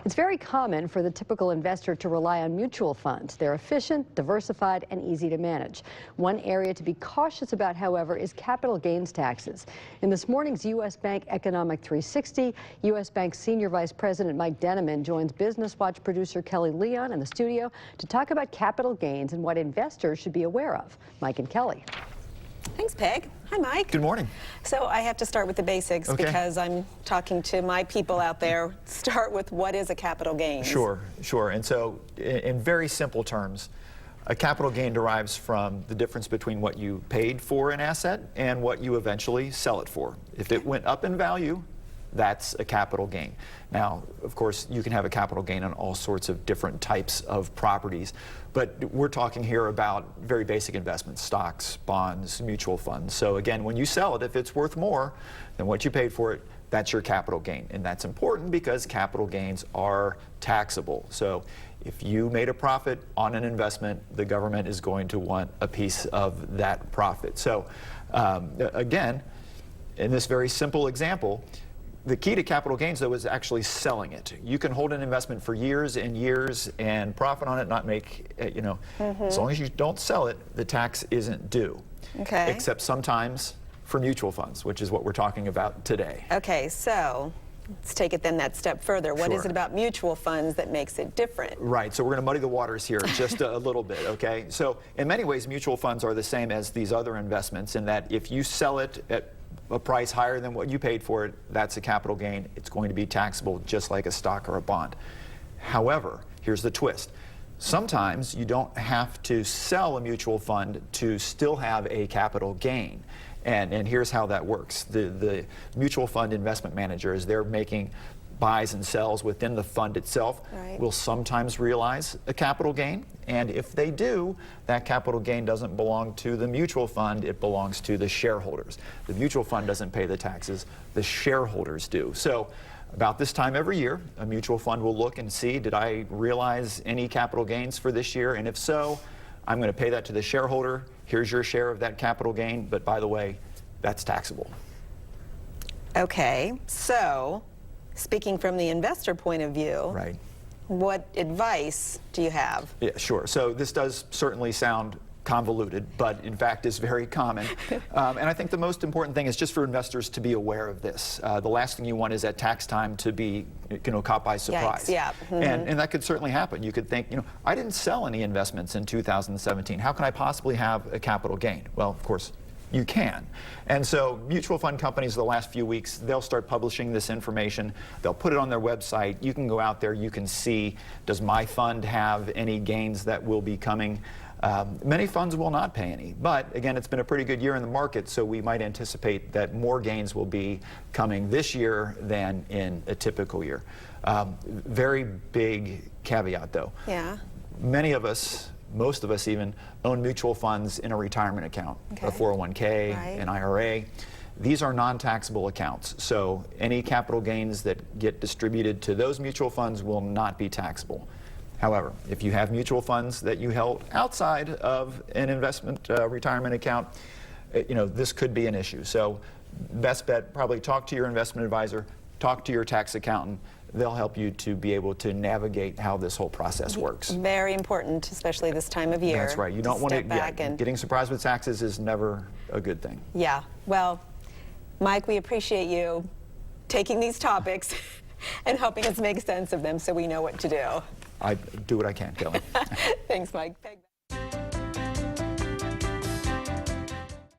It's very common for the typical investor to rely on mutual funds. They're efficient, diversified, and easy to manage. One area to be cautious about, however, is capital gains taxes. In this morning's U.S. Bank Economic 360, U.S. Bank Senior Vice President Mike Denneman joins Business Watch producer Kelly Leon in the studio to talk about capital gains and what investors should be aware of. Mike and Kelly. Thanks, Peg. Hi, Mike. Good morning. So I have to start with the basics because I'm talking to my people out there. Start with what is a capital gain? Sure. And so in very simple terms, a capital gain derives from the difference between what you paid for an asset and what you eventually sell it for. If it went up in value, that's a capital gain. Now, of course, you can have a capital gain on all sorts of different types of properties, but we're talking here about very basic investments, stocks, bonds, mutual funds. So again, when you sell it, if it's worth more than what you paid for it, that's your capital gain. And that's important because capital gains are taxable. So if you made a profit on an investment, the government is going to want a piece of that profit. So again, in this very simple example, the key to capital gains, though, is actually selling it. You can hold an investment for years and years and profit on it, not make, as long as you don't sell it, the tax isn't due. Okay. Except sometimes for mutual funds, which is what we're talking about today. Okay, so let's take it then that step further. What is Sure. it about mutual funds that makes it different? Right, so we're going to muddy the waters here just a little bit, okay? So in many ways, mutual funds are the same as these other investments in that if you sell it at a price higher than what you paid for it, that's a capital gain. It's going to be taxable just like a stock or a bond. However, here's the twist. Sometimes you don't have to sell a mutual fund to still have a capital gain. And here's how that works. The mutual fund investment managers, they're making buys and sells within the fund itself, will sometimes realize a capital gain. And if they do, that capital gain doesn't belong to the mutual fund, it belongs to the shareholders. The mutual fund doesn't pay the taxes, the shareholders do. So about this time every year, a mutual fund will look and see, did I realize any capital gains for this year? And if so, I'm going to pay that to the shareholder. Here's your share of that capital gain, but by the way, that's taxable. Okay, so speaking from the investor point of view, right. What advice do you have? Yeah, sure. So this does certainly sound convoluted, but in fact is very common. And I think the most important thing is just for investors to be aware of this. The last thing you want is at tax time to be caught by surprise. Yikes, yeah. And that could certainly happen. You could think, I didn't sell any investments in 2017. How can I possibly have a capital gain? Well, of course, you can. And so mutual fund companies the last few weeks, they'll start publishing this information. They'll put it on their website. You can go out there, you can see, does my fund have any gains that will be coming? Many funds will not pay any, but again, it's been a pretty good year in the market, so we might anticipate that more gains will be coming this year than in a typical year. Very big caveat though. Yeah. Many of us, most of us even, own mutual funds in a retirement account, a 401k, an IRA. These are non-taxable accounts, so any capital gains that get distributed to those mutual funds will not be taxable. However, if you have mutual funds that you held outside of an investment retirement account, this could be an issue. So best bet, probably talk to your investment advisor, talk to your tax accountant. They'll help you to be able to navigate how this whole process works. Very important, especially this time of year. That's right. You don't want to, getting surprised with taxes is never a good thing. Yeah. Well, Mike, we appreciate you taking these topics and helping us make sense of them so we know what to do. I do what I can, Kelly. Thanks, Mike.